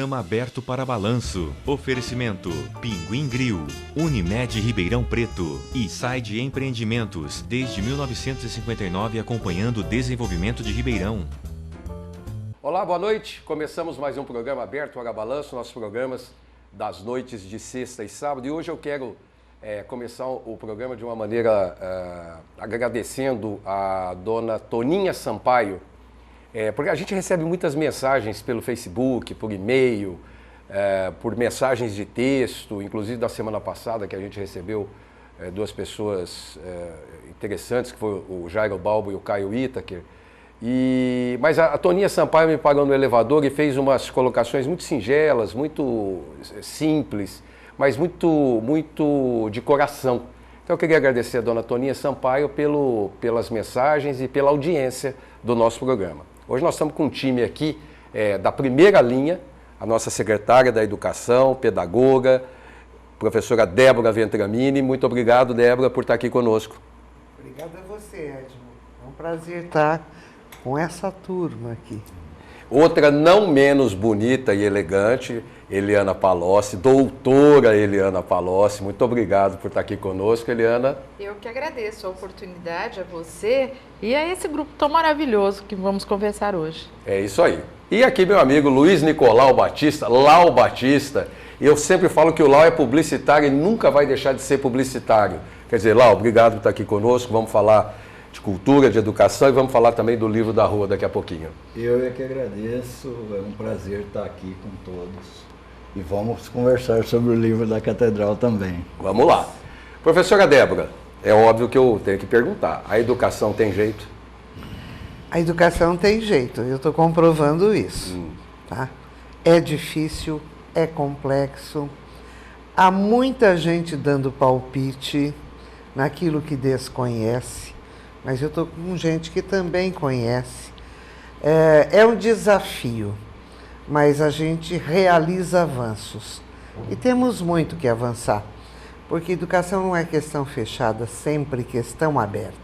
Programa aberto para balanço. Oferecimento: Pinguim Grill, Unimed Ribeirão Preto e Side Empreendimentos, desde 1959 acompanhando o desenvolvimento de Ribeirão. Olá, boa noite. Começamos mais um programa aberto para balanço, nossos programas das noites de sexta e sábado. E hoje eu quero começar o programa de uma maneira agradecendo a dona Toninha Sampaio, porque a gente recebe muitas mensagens pelo Facebook, por e-mail, por mensagens de texto, inclusive da semana passada que a gente recebeu duas pessoas interessantes, que foi o Jairo Balbo e o Caio Itaker. Mas a Toninha Sampaio me parou no elevador e fez umas colocações muito singelas, muito simples, mas muito de coração. Então eu queria agradecer a dona Toninha Sampaio pelas mensagens e pela audiência do nosso programa. Hoje nós estamos com um time aqui da primeira linha, a nossa secretária da Educação, pedagoga, professora Débora Ventramini. Muito obrigado, Débora, por estar aqui conosco. Obrigada a você, Edmo. É um prazer estar com essa turma aqui. Outra não menos bonita e elegante, Eliana Palocci, doutora Eliana Palocci. Muito obrigado por estar aqui conosco, Eliana. Eu que agradeço a oportunidade a você e a esse grupo tão maravilhoso que vamos conversar hoje. É isso aí. E aqui meu amigo Luiz Nicolau Batista, Lau Batista. Eu sempre falo que o Lau é publicitário e nunca vai deixar de ser publicitário. Quer dizer, Lau, obrigado por estar aqui conosco. Vamos falar de cultura, de educação e vamos falar também do livro da rua daqui a pouquinho. Eu é que agradeço, é um prazer estar aqui com todos e vamos conversar sobre o livro da Catedral também. Vamos lá. Professora Débora, é óbvio que eu tenho que perguntar, a educação tem jeito? A educação tem jeito, eu estou comprovando isso. Tá? É difícil, é complexo, há muita gente dando palpite naquilo que desconhece, mas eu estou com gente que também conhece. É um desafio, mas a gente realiza avanços. E temos muito que avançar, porque educação não é questão fechada, sempre questão aberta.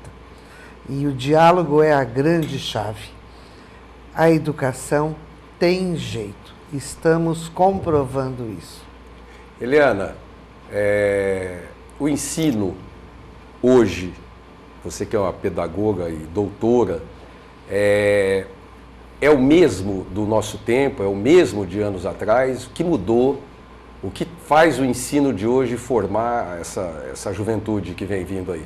E o diálogo é a grande chave. A educação tem jeito, estamos comprovando isso. Eliana, o ensino hoje, você que é uma pedagoga e doutora, é o mesmo do nosso tempo, é o mesmo de anos atrás? O que mudou? O que faz o ensino de hoje formar essa juventude que vem vindo aí?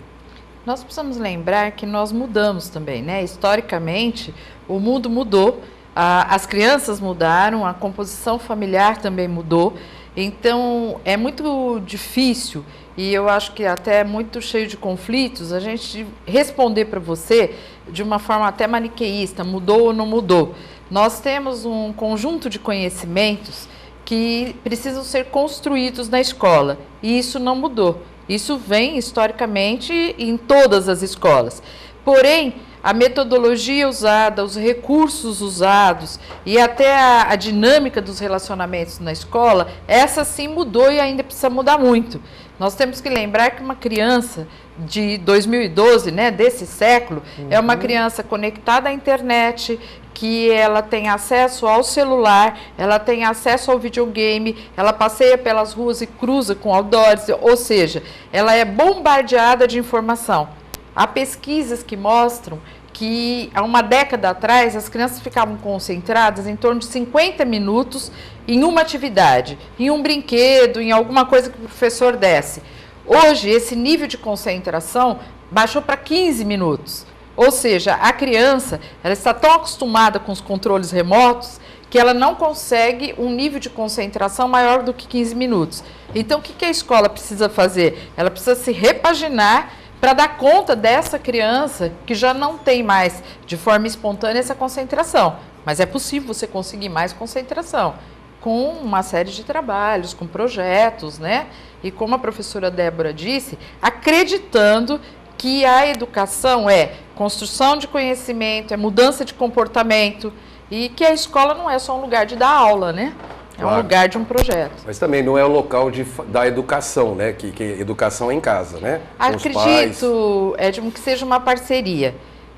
Nós precisamos lembrar que nós mudamos também, né? Historicamente, o mundo mudou, as crianças mudaram, a composição familiar também mudou. Então, é muito difícil e eu acho que até muito cheio de conflitos a gente responder para você de uma forma até maniqueísta, mudou ou não mudou. Nós temos um conjunto de conhecimentos que precisam ser construídos na escola e isso não mudou. Isso vem historicamente em todas as escolas. Porém, a metodologia usada, os recursos usados e até a dinâmica dos relacionamentos na escola, essa sim mudou e ainda precisa mudar muito. Nós temos que lembrar que uma criança de 2012, né, desse século, é uma criança conectada à internet, que ela tem acesso ao celular, ela tem acesso ao videogame, ela passeia pelas ruas e cruza com outdoors, ou seja, ela é bombardeada de informação. Há pesquisas que mostram que há uma década atrás as crianças ficavam concentradas em torno de 50 minutos em uma atividade, em um brinquedo, em alguma coisa que o professor desse. Hoje, esse nível de concentração baixou para 15 minutos. Ou seja, a criança ela está tão acostumada com os controles remotos que ela não consegue um nível de concentração maior do que 15 minutos. Então, o que a escola precisa fazer? Ela precisa se repaginar para dar conta dessa criança que já não tem mais de forma espontânea essa concentração. Mas é possível você conseguir mais concentração com uma série de trabalhos, com projetos, né? E como a professora Débora disse, acreditando que a educação é construção de conhecimento, é mudança de comportamento e que a escola não é só um lugar de dar aula, né? É um lugar de um projeto. Mas também não é o local da educação, né? Que educação é em casa, né? Acredito, Edmo, que seja uma parceria.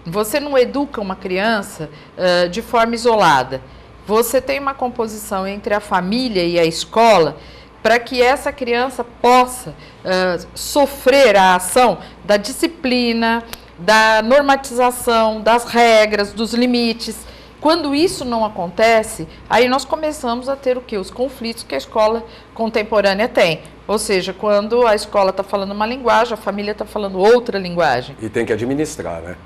Você não educa uma criança de forma isolada. você tem uma composição entre a família e a escola para que essa criança possa sofrer a ação da disciplina, da normatização, das regras, dos limites. Quando isso não acontece, aí nós começamos a ter o quê? Os conflitos que a escola contemporânea tem. Ou seja, quando a escola está falando uma linguagem, a família está falando outra linguagem. E tem que administrar, né?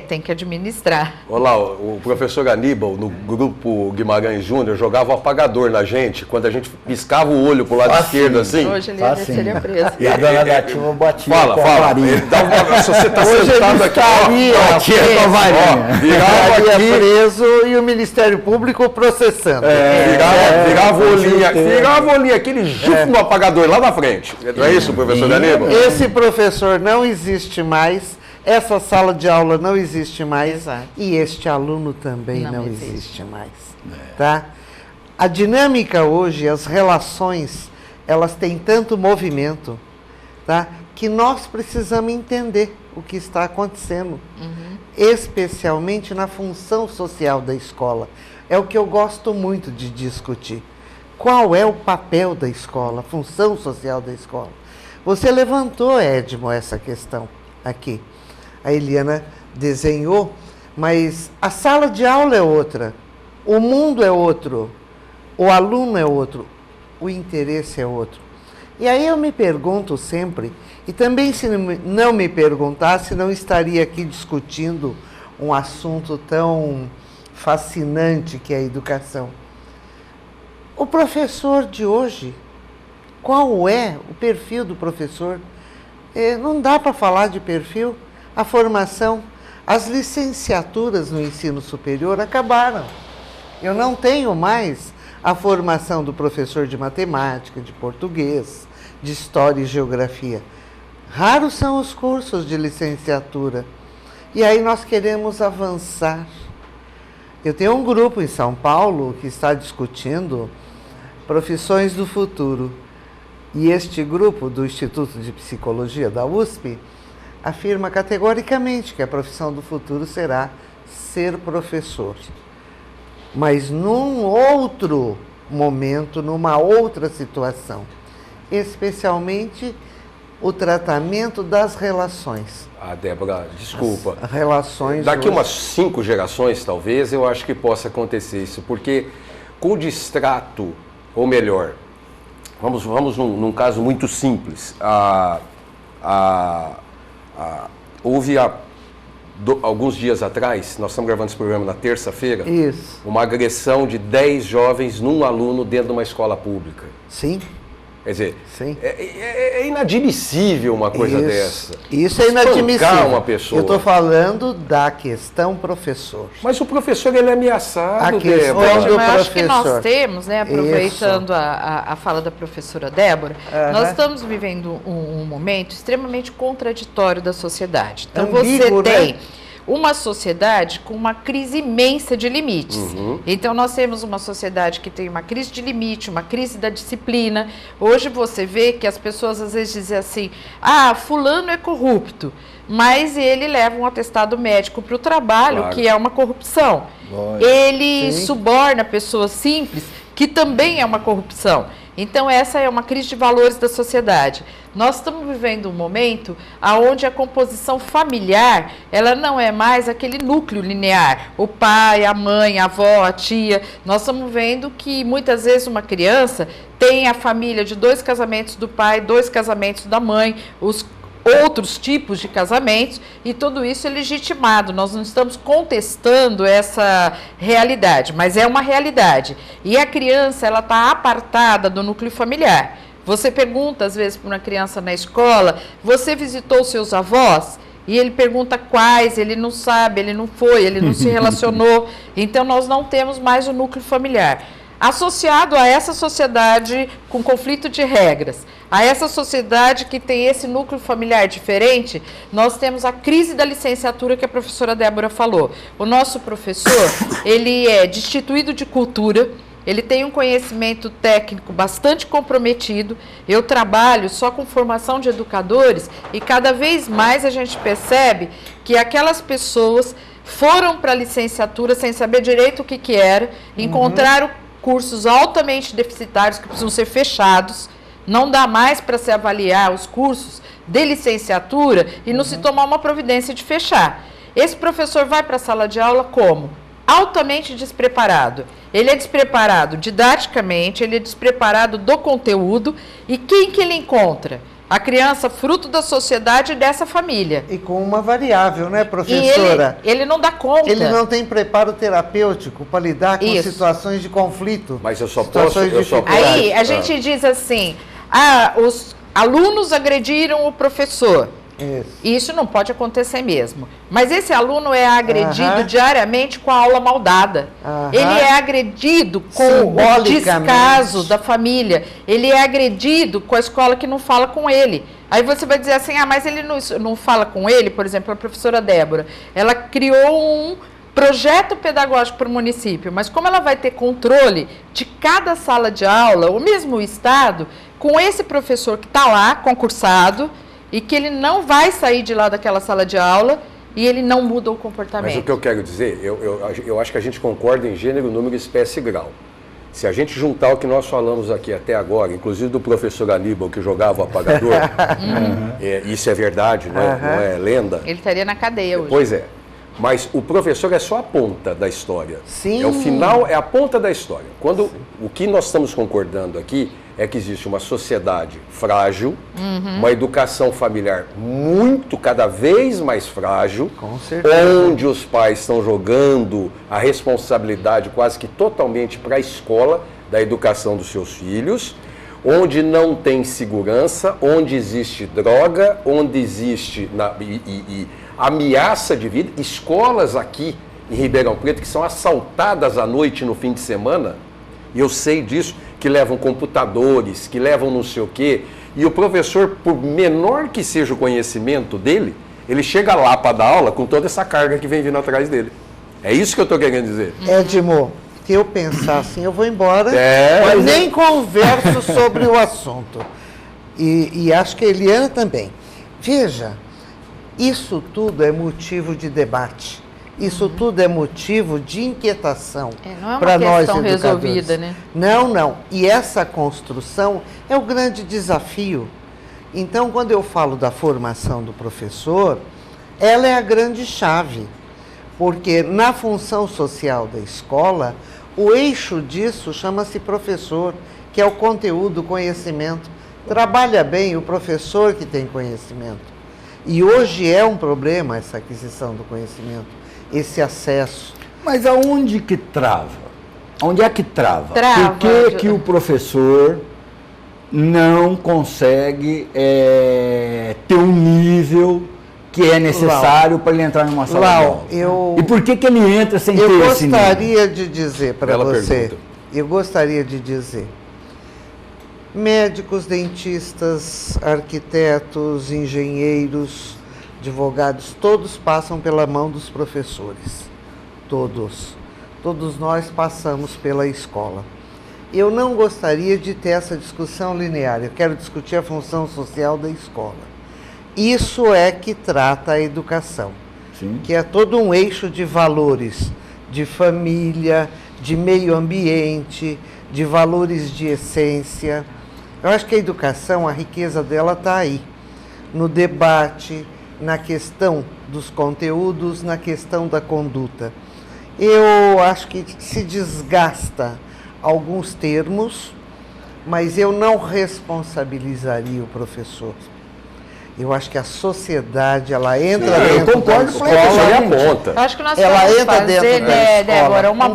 Tem que administrar. Olá, o professor Aníbal, no grupo Guimarães Júnior, jogava um apagador na gente, quando a gente piscava o olho pro lado esquerdo, assim. Hoje ele seria preso. E a dona Gatinha batia Fala. Se você está sentado aqui, com a varinha. Virava preso e o Ministério Público processando. Virava o olhinho, aquele gifo no apagador lá na frente. Não é isso, professor Aníbal? Esse professor não existe mais. Essa sala de aula não existe mais. Exato. E este aluno também não existe mais. Tá? A dinâmica hoje, as relações, elas têm tanto movimento, tá? Que nós precisamos entender o que está acontecendo, especialmente na função social da escola. É o que eu gosto muito de discutir. Qual é o papel da escola, a função social da escola? Você levantou, Edmo, essa questão aqui. A Eliana desenhou, mas a sala de aula é outra, o mundo é outro, o aluno é outro, o interesse é outro. E aí eu me pergunto sempre, e também se não me perguntasse, não estaria aqui discutindo um assunto tão fascinante que é a educação. O professor de hoje, qual é o perfil do professor? Não dá para falar de perfil. A formação, as licenciaturas no ensino superior acabaram. Eu não tenho mais a formação do professor de matemática, de português, de história e geografia. Raros são os cursos de licenciatura. E aí nós queremos avançar. Eu tenho um grupo em São Paulo que está discutindo profissões do futuro. E este grupo do Instituto de Psicologia da USP afirma categoricamente que a profissão do futuro será ser professor. Mas num outro momento, numa outra situação. Especialmente o tratamento das relações. Débora, desculpa. As relações... Daqui umas 5 gerações, talvez, eu acho que possa acontecer isso. Porque com o distrato, ou melhor, vamos num caso muito simples. Houve alguns dias atrás, nós estamos gravando esse programa na terça-feira, uma agressão de 10 jovens num aluno dentro de uma escola pública. Sim. Quer dizer, Sim. É inadmissível uma coisa dessa. Isso é inadmissível. Uma pessoa. Eu estou falando da questão professor. Mas o professor, ele é ameaçado, Débora. Eu acho que nós temos, né, aproveitando a fala da professora Débora, nós estamos vivendo um momento extremamente contraditório da sociedade. Então, ambíguo, você tem... né? Uma sociedade com uma crise imensa de limites. Então, nós temos uma sociedade que tem uma crise de limite, uma crise da disciplina. Hoje você vê que as pessoas às vezes dizem assim, fulano é corrupto, mas ele leva um atestado médico para o trabalho, claro, que é uma corrupção. Ele suborna pessoas simples, que também é uma corrupção. Então, essa é uma crise de valores da sociedade. Nós estamos vivendo um momento onde a composição familiar, ela não é mais aquele núcleo linear. O pai, a mãe, a avó, a tia. Nós estamos vendo que muitas vezes uma criança tem a família de 2 casamentos do pai, 2 casamentos da mãe, os outros tipos de casamentos, e tudo isso é legitimado. Nós não estamos contestando essa realidade, mas é uma realidade. E a criança, ela está apartada do núcleo familiar. Você pergunta, às vezes, para uma criança na escola, você visitou seus avós? E ele pergunta quais, ele não sabe, ele não foi, ele não se relacionou. Então, nós não temos mais o núcleo familiar. Associado a essa sociedade com conflito de regras, a essa sociedade que tem esse núcleo familiar diferente, nós temos a crise da licenciatura que a professora Débora falou. O nosso professor, ele é destituído de cultura, ele tem um conhecimento técnico bastante comprometido. Eu trabalho só com formação de educadores e cada vez mais a gente percebe que aquelas pessoas foram para a licenciatura sem saber direito o que era, encontraram cursos altamente deficitários que precisam ser fechados, não dá mais para se avaliar os cursos de licenciatura e não se tomar uma providência de fechar. Esse professor vai para a sala de aula como? Altamente despreparado. Ele é despreparado didaticamente, ele é despreparado do conteúdo. E quem que ele encontra? A criança fruto da sociedade e dessa família. E com uma variável, né, professora? E ele não dá conta. Ele não tem preparo terapêutico para lidar com Isso. situações de conflito. Mas eu só posso... Aí a gente diz assim, os alunos agrediram o professor. Isso não pode acontecer mesmo. Mas esse aluno é agredido diariamente com a aula mal dada. Ele é agredido com o descaso da família. Ele é agredido com a escola que não fala com ele. Aí você vai dizer assim, mas ele não fala com ele. Por exemplo, a professora Débora, ela criou um projeto pedagógico para o município, mas como ela vai ter controle de cada sala de aula, ou mesmo o Estado, com esse professor que está lá, concursado, e que ele não vai sair de lá daquela sala de aula e ele não muda o comportamento. Mas o que eu quero dizer, eu acho que a gente concorda em gênero, número, espécie e grau. Se a gente juntar o que nós falamos aqui até agora, inclusive do professor Aníbal, que jogava o apagador, isso é verdade, não é lenda? Ele estaria na cadeia hoje. Pois é. Mas o professor é só a ponta da história. Sim. É o final, é a ponta da história. Quando o que nós estamos concordando aqui é que existe uma sociedade frágil, uma educação familiar cada vez mais frágil, com certeza, onde os pais estão jogando a responsabilidade quase que totalmente para a escola da educação dos seus filhos, onde não tem segurança, onde existe droga, onde existe ameaça de vida, escolas aqui em Ribeirão Preto que são assaltadas à noite no fim de semana, e eu sei disso, que levam computadores, que levam não sei o quê, e o professor, por menor que seja o conhecimento dele, ele chega lá para dar aula com toda essa carga que vem vindo atrás dele. É isso que eu estou querendo dizer. Edmo, se eu pensar assim, eu vou embora, mas nem converso sobre o assunto. E acho que a Eliana também. Veja, isso tudo é motivo de debate. Isso tudo é motivo de inquietação para nós educadores. Não é uma questão resolvida, né? Não. E essa construção é o grande desafio. Então, quando eu falo da formação do professor, ela é a grande chave. Porque na função social da escola, o eixo disso chama-se professor, que é o conteúdo, o conhecimento. Trabalha bem o professor que tem conhecimento. E hoje é um problema essa aquisição do conhecimento, esse acesso. Mas aonde que trava? Onde é que trava? Trava. Por que o professor não consegue ter um nível que é necessário para ele entrar numa sala de aula? E por que ele entra sem ter esse nível? Eu gostaria de dizer para você, médicos, dentistas, arquitetos, engenheiros, advogados, todos passam pela mão dos professores. Todos. Todos nós passamos pela escola. Eu não gostaria de ter essa discussão linear. Eu quero discutir a função social da escola. Isso é que trata a educação. Sim. Que é todo um eixo de valores, de família, de meio ambiente, de valores de essência. Eu acho que a educação, a riqueza dela está aí, no debate, na questão dos conteúdos, na questão da conduta. Eu acho que se desgasta alguns termos, mas eu não responsabilizaria o professor. Eu acho que a sociedade, ela entra dentro da escola. Acho que nós vamos fazer, Débora, uma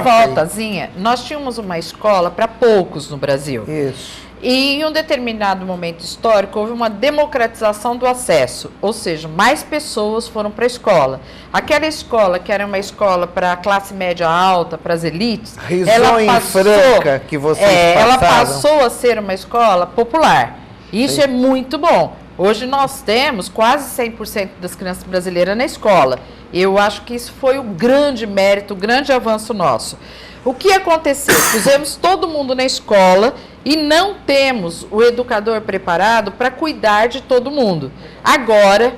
voltazinha. Nós tínhamos uma escola para poucos no Brasil. Isso. E em um determinado momento histórico, houve uma democratização do acesso, ou seja, mais pessoas foram para a escola. Aquela escola, que era uma escola para a classe média alta, para as elites, franca que vocês ela passou a ser uma escola popular. Isso é muito bom. Hoje nós temos quase 100% das crianças brasileiras na escola. Eu acho que isso foi o grande mérito, o grande avanço nosso. O que aconteceu? Pusemos todo mundo na escola e não temos o educador preparado para cuidar de todo mundo. Agora,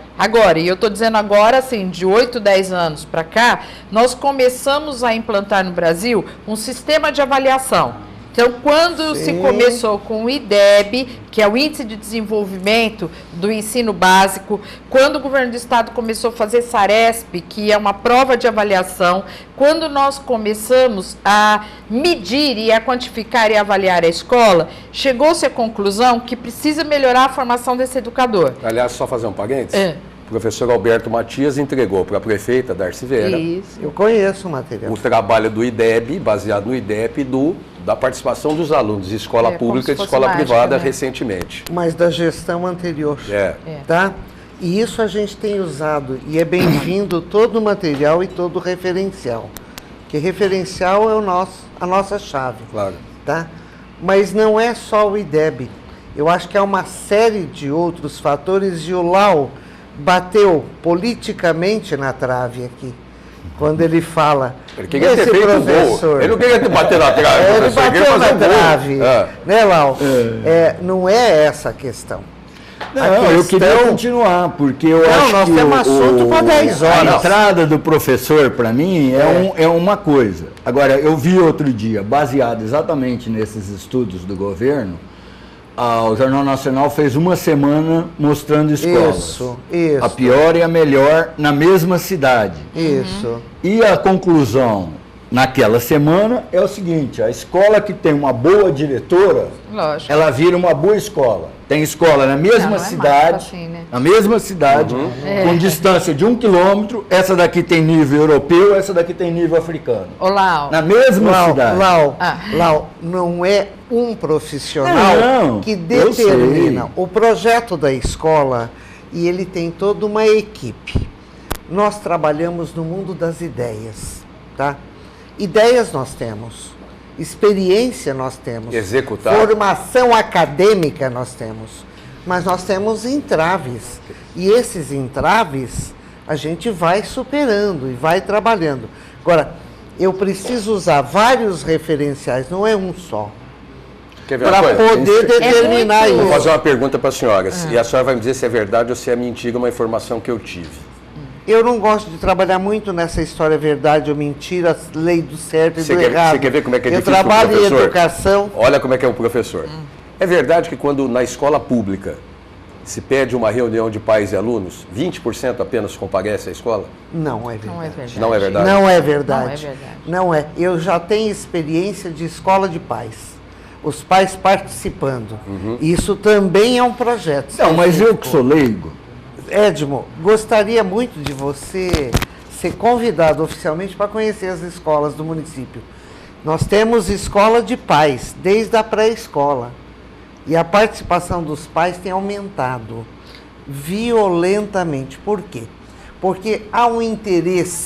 e eu estou dizendo agora, assim, de 8, 10 anos para cá, nós começamos a implantar no Brasil um sistema de avaliação. Então, quando se começou com o IDEB, que é o Índice de Desenvolvimento do Ensino Básico, quando o governo do estado começou a fazer SARESP, que é uma prova de avaliação, quando nós começamos a medir e a quantificar e avaliar a escola, chegou-se à conclusão que precisa melhorar a formação desse educador. Aliás, só fazer um parênteses. O professor Alberto Matias entregou para a prefeita Darcy Vera. Isso. Eu conheço o material. O trabalho do IDEB, baseado no IDEB, da participação dos alunos de escola pública e de escola privada recentemente. Mas da gestão anterior. Tá? E isso a gente tem usado, e é bem-vindo todo o material e todo o referencial. Que referencial é a nossa chave. Claro. Tá? Mas não é só o IDEB. Eu acho que há uma série de outros fatores, e o Lau bateu politicamente na trave aqui, quando ele fala. Ele queria ter feito professor, ele não queria bater na trave. Ele bateu na trave, né, Lau? Não é essa a questão. Não, eu queria continuar, porque eu acho nós que temos assunto para 10 horas. A entrada do professor, para mim, é uma coisa. Agora, eu vi outro dia, baseado exatamente nesses estudos do governo, o Jornal Nacional fez uma semana mostrando escolas. Isso. A pior e a melhor na mesma cidade. Isso. E a conclusão naquela semana é o seguinte: a escola que tem uma boa diretora, lógico, ela vira uma boa escola. Tem escola na mesma cidade, assim, né? na mesma cidade, com distância de 1 quilômetro. Essa daqui tem nível europeu, essa daqui tem nível africano. Lau. Na mesma cidade. Lau, não é um profissional que determina o projeto da escola, e ele tem toda uma equipe. Nós trabalhamos no mundo das ideias, tá? Ideias nós temos, experiência nós temos, executar, formação acadêmica nós temos, mas nós temos entraves, e esses entraves a gente vai superando e vai trabalhando. Agora, eu preciso usar vários referenciais, não é um só, para poder determinar isso. Vou fazer uma pergunta para a senhora, e a senhora vai me dizer se é verdade ou se é mentira, uma informação que eu tive. Eu não gosto de trabalhar muito nessa história verdade ou mentira, lei do certo e do errado. Você quer ver como é que é difícil Eu trabalho em educação. Olha como é que é o professor. É verdade que quando na escola pública se pede uma reunião de pais e alunos, 20% apenas comparece à escola? Não é verdade. Não é verdade? Não é verdade. Não é. Eu já tenho experiência de escola de pais. Os pais participando. Isso também é um projeto. Não, mas eu que sou leigo. Edmo, gostaria muito de você ser convidado oficialmente para conhecer as escolas do município. Nós temos escola de pais, desde a pré-escola. E a participação dos pais tem aumentado violentamente. Por quê? Porque há um interesse